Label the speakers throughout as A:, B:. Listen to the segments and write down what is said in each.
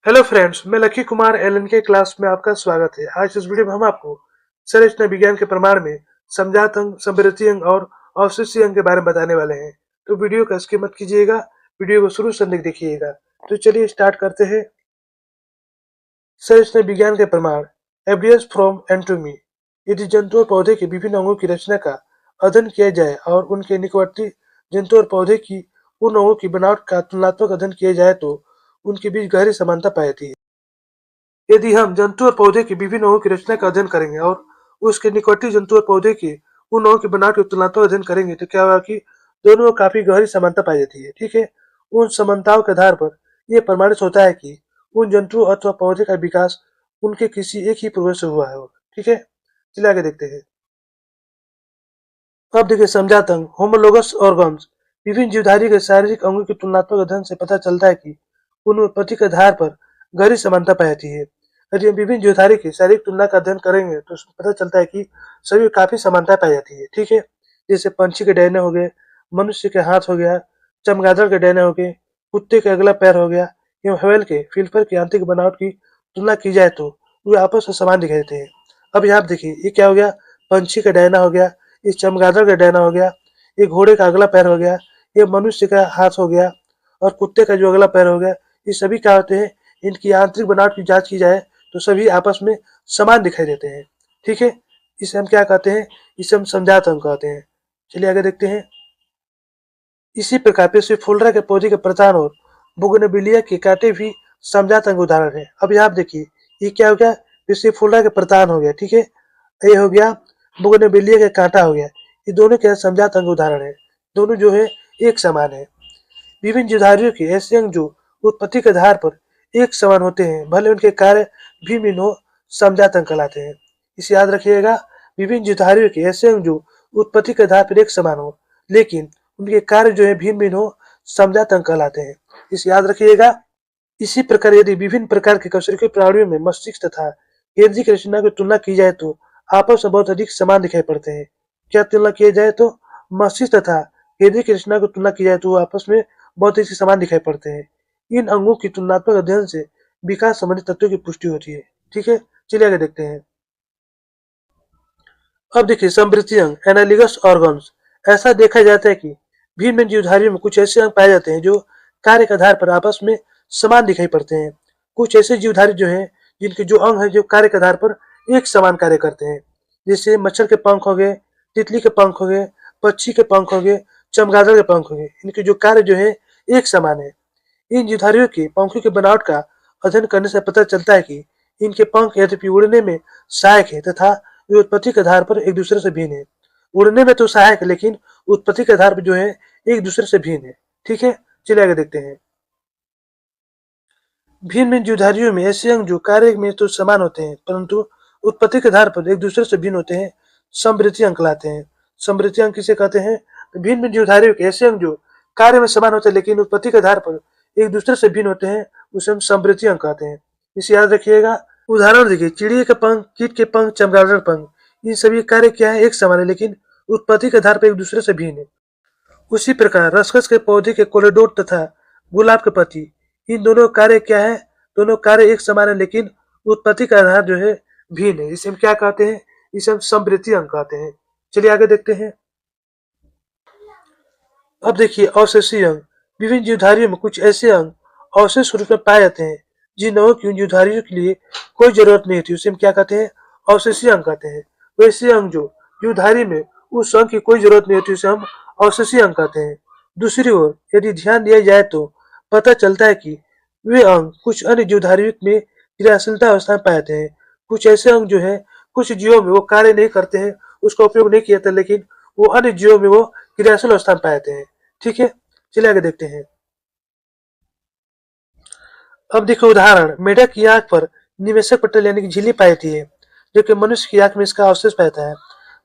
A: Hello friends, मैं lucky Kumar LN के class में आपका स्वागत है। आज इस वीडियो में हम आपको संरचना विज्ञान के प्रमाण में समजात अंग, समवर्ती अंग और अवशिष्ट अंग के बारे में बताने वाले हैं। तो वीडियो का स्किप मत कीजिएगा, वीडियो को शुरू से अंत तक देखिएगा। तो चलिए स्टार्ट करते हैं। संरचना विज्ञान के प्रमाण। Evidence from anatomy. यदि जंतु और पौधे के विभिन्न अंगों की रचना का अध्ययन किया जाए और उनके निकटवर्ती जंतु और पौधे की उन अंगों की बनावट का तुलनात्मक अध्ययन किया जाए तो उनके बीच गहरी समानता पाई जाती है। यदि हम जंतु और पौधे के विभिन्न अंगों की रचना का अध्ययन करेंगे और उसके निकटवर्ती जंतु और पौधे के उन अंगों की बनावट के तुलनात्मक अध्ययन करेंगे तो क्या होगा कि दोनों में काफी गहरी समानता पाई जाती है। ठीक है, उन समानताओं के आधार पर यह प्रमाणित होता है कि उन जंतु अथवा पौधे का विकास उनके किसी एक ही पूर्वज से हुआ है। ठीक है, चलिए आगे देखते हैं। अब देखिए समझात अंग, होमोलोगस ऑर्गन्स। विभिन्न जीवधारी के शारीरिक अंगों की तुलनात्मक अध्ययन से पता चलता है कि उन उत्पत्ति के आधार पर गहरी समानता पाई जाती है। यदि हम विभिन्न जीवधारी की शारीरिक तुलना का अध्ययन करेंगे तो उसमें पता चलता है कि सभी काफी समानता पाई जाती है। ठीक है, जैसे पंछी के डैने हो गए, मनुष्य के हाथ हो गया, चमगादड़ के डैने हो गए, कुत्ते के अगला पैर हो गया एवं हवेल के फिलफर की आंतरिक बनावट की तुलना की जाए तो वे आपस में समान दिखाई देते हैं। अब यहाँ देखिए ये क्या हो गया, पंछी का डैना हो गया, ये चमगादड़ का डैना हो गया, ये घोड़े का अगला पैर हो गया, ये मनुष्य का हाथ हो गया और कुत्ते का जो अगला पैर हो गया। ये सभी क्या होते हैं, इनकी आंतरिक बनावट की जांच की जाए तो सभी आपस में समान दिखाई देते हैं। ठीक है, इसे हम क्या कहते हैं, इसे हम समजात अंग कहते हैं। चलिए आगे देखते हैं। इसी प्रकार पेसिफोल्डरा के पौधे के प्रधान और बोगनविलिया के कांटे भी समजात अंग उदाहरण है। अब यहाँ देखिए ये क्या हो गया, पेसिफोल्डरा के प्रधान हो गया। ठीक है, ये हो गया बोगनविलिया का कांटा हो गया। ये दोनों क्या समजात अंग उदाहरण है, दोनों जो है एक समान है। विभिन्न जीवधारियों के ऐसे अंग जो उत्पत्ति के आधार पर एक समान होते हैं भले उनके कार्य भिन्न भिन्न हो, समजात अंग कहलाते हैं। इसे याद रखिएगा, विभिन्न जीवधारियों के ऐसे अंग जो उत्पत्ति के आधार पर एक समान हो लेकिन उनके कार्य जो है भिन्न भिन्न हो, समजात अंग कहलाते हैं। इसे याद रखिएगा। इसी प्रकार यदि विभिन्न प्रकार के कशेरुकी प्राणियों में मस्तिष्क तथा केंद्रीय की रचना की तुलना की जाए तो आपस में बहुत अधिक समान दिखाई पड़ते हैं। क्या तुलना किया जाए तो मस्तिष्क तथा केंद्रीय की रचना की तुलना की जाए तो आपस में बहुत अधिक समान दिखाई पड़ते हैं। इन अंगों की तुलनात्मक अध्ययन से विकास संबंधी तथ्यों की पुष्टि होती है। ठीक है, चलिए आगे देखते हैं। अब देखिए समवृत्तीय अंग, एनालिगस ऑर्गन्स। ऐसा देखा जाता है कि भिन्न भिन्न जीवधारियों में कुछ ऐसे अंग पाए जाते हैं जो कार्य के आधार पर आपस में समान दिखाई पड़ते हैं। कुछ ऐसे जीवधारी जो हैं जिनके जो अंग है जो कार्य के आधार पर एक समान कार्य करते हैं। जैसे मच्छर के पंख हो गए, तितली के पंख हो गए, पक्षी के पंख हो गए, चमगादड़ के पंख हो गए। इनके जो कार्य जो है एक समान है। इन जीवधारियों के पंखों की बनावट का अध्ययन करने से पता चलता है कि इनके पंख यद्यपि उड़ने में सहायक है तथा वे उत्पत्ति के आधार पर एक दूसरे से भिन्न है। उड़ने में तो सहायक है लेकिन उत्पत्ति के आधार पर जो है एक दूसरे से भिन्न है। ठीक है, चलिए आगे देखते हैं। भिन्न भिन्न जीवधारियों में ऐसे अंग जो कार्य में तो समान होते हैं परंतु उत्पत्ति के आधार पर एक दूसरे से भिन्न होते हैं, समवृत्तीय अंग कहलाते हैं। समवृत्तीय अंग किसे कहते हैं, तो भिन्न भिन्न जीवधारियों के ऐसे अंग जो कार्य में समान होते हैं लेकिन उत्पत्ति के आधार पर एक दूसरे से भिन्न होते हैं, उसे हम समवृत्तीय अंग कहते हैं। इसे याद रखिएगा। उदाहरण देखिए, चिड़िया के पंख, कीट के पंख, चमगादड़ पंख, इन सभी कार्य क्या है, एक समान है लेकिन उत्पत्ति के आधार पर एक दूसरे से भिन्न है। उसी प्रकार रसकस के पौधे के कोलेडोड तथा गुलाब के पत्ती, इन दोनों कार्य क्या है, दोनों कार्य एक समान है लेकिन उत्पत्ति का आधार जो है भिन्न है। इसे हम क्या कहते हैं, इसे हम समवृत्तीय अंग कहते हैं। चलिए आगे देखते हैं। अब देखिए अवशेषीय अंग। विभिन्न जीवधारियों में कुछ ऐसे अंग अवशेष रूप में पाए जाते हैं जिन अंगों की उन जीवधारियों के लिए कोई जरूरत नहीं होती, उसे हम क्या कहते हैं, अवशेषीय अंग कहते हैं। वैसे अंग जो जीवधारी में उस अंग की कोई जरूरत नहीं होती उसे हम अवशेषीय अंग कहते हैं। दूसरी ओर यदि ध्यान दिया जाए तो पता चलता है कि वे अंग कुछ अन्य जीवधारियों में क्रियाशीलता अवस्था में पाए जाते हैं। कुछ ऐसे अंग जो है कुछ जीवों में वो कार्य नहीं करते हैं, उसका उपयोग नहीं किया जाता, लेकिन वो अन्य जीवों में वो क्रियाशील अवस्था में पाए जाते हैं। ठीक है, चलिए आगे देखते हैं। अब देखो उदाहरण, मेढक की आंख पर निवेशक पटल यानी कि झिल्ली पाई जाती है, जबकि मनुष्य की आंख में इसका अवशेष पाया जाता है।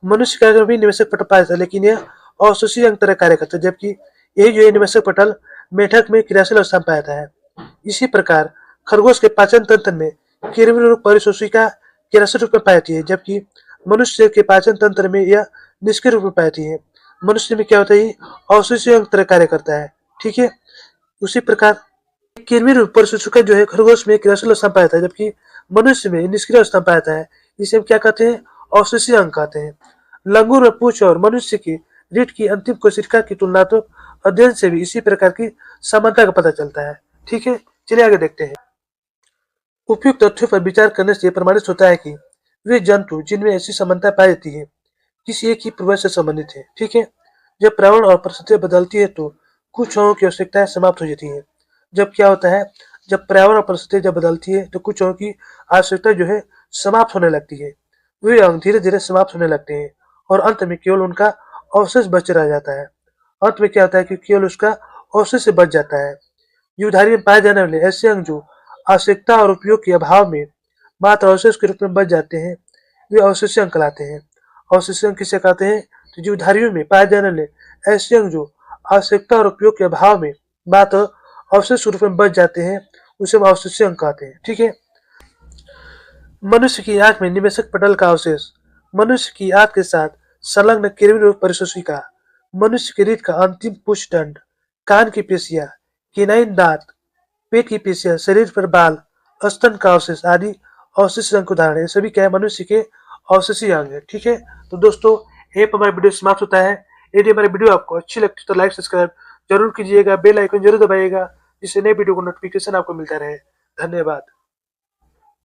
A: मनुष्य की आंख में भी निवेशक पटल पाया जाता है लेकिन यह अवशेषीय अंग तरह कार्य करता है, जबकि यही जो है निवेशक पटल मेढक में क्रियाशील अवस्था में पाया जाता है। इसी प्रकार खरगोश के पाचन तंत्र में कृमि रूप परिशोषिका क्रियाशील रूप में पाई जाती है, जबकि मनुष्य के पाचन तंत्र में यह निष्क्रिय रूप में पाई जाती है। मनुष्य में क्या होता है, अवशेषीय अंग तरह कार्य करता है। ठीक है, उसी प्रकार कृमि रूप परिसूचक जो है खरगोश में क्रियाशील स्तंभ पाया जाता है, जबकि मनुष्य में निष्क्रिय स्तंभ पाया जाता है। इसे हम क्या कहते हैं? अवशेषीय अंग कहते हैं। लंगूर और पूंछ और मनुष्य की रीढ़ की अंतिम कोशिका की तुलनात्मक अध्ययन से भी इसी प्रकार की समानता का पता चलता है। ठीक है, चलिए आगे देखते हैं। उपयुक्त तथ्यों पर विचार करने से प्रमाणित होता है कि वे जंतु जिनमें ऐसी समानता पाई जाती है किसी एक ही पूर्वज से संबंधित है। ठीक है, जब पर्यावरण और परिस्थितियां बदलती है तो कुछ अंगों की आवश्यकताएं समाप्त हो जाती है। जब क्या होता है, जब पर्यावरण और परिस्थितियां जब बदलती है तो कुछ अंगों की आवश्यकता जो है समाप्त होने लगती है। वे अंग धीरे धीरे समाप्त होने लगते हैं और अंत में केवल उनका अवशेष बच रह जाता है। अंत में क्या होता है कि केवल उसका अवशेष बच जाता है। जीवधारी में पाए जाने वाले ऐसे अंग जो आवश्यकता और उपयोग के अभाव में मात्र अवशेष के रूप में बच जाते हैं, वे अवशेषीय अंग कहलाते हैं। अवशेषीय अंग किसे कहते हैं? तो जीवधारियों में पाए जाने वाले ऐसे अंग जो आवश्यकता और उपयोग के अभाव में मात्र अवशेष के रूप में बच जाते हैं, उसे हम अवशेषीय अंग कहते हैं। ठीक है, मनुष्य की आंख में निवेशक पटल का अवशेष, मनुष्य की आंख के साथ संलग्न कृमि रूप परिशोषिका, मनुष्य के रीढ़ का अंतिम पुष्टदंड, कान की पेशियां, केनाइन दांत, पेट की पेशियां, शरीर पर बाल, स्तन का अवशेष आदि अवशेष अंग के उदाहरण है। सभी क्या है? मनुष्य के अवशेषीय अंग है। ठीक है, तो दोस्तों यहीं पर हमारा वीडियो समाप्त होता है। यदि हमारी वीडियो आपको अच्छी लगती है तो लाइक सब्सक्राइब जरूर कीजिएगा, बेल आइकन जरूर दबाइएगा, जिससे नए वीडियो को नोटिफिकेशन आपको मिलता रहे। धन्यवाद।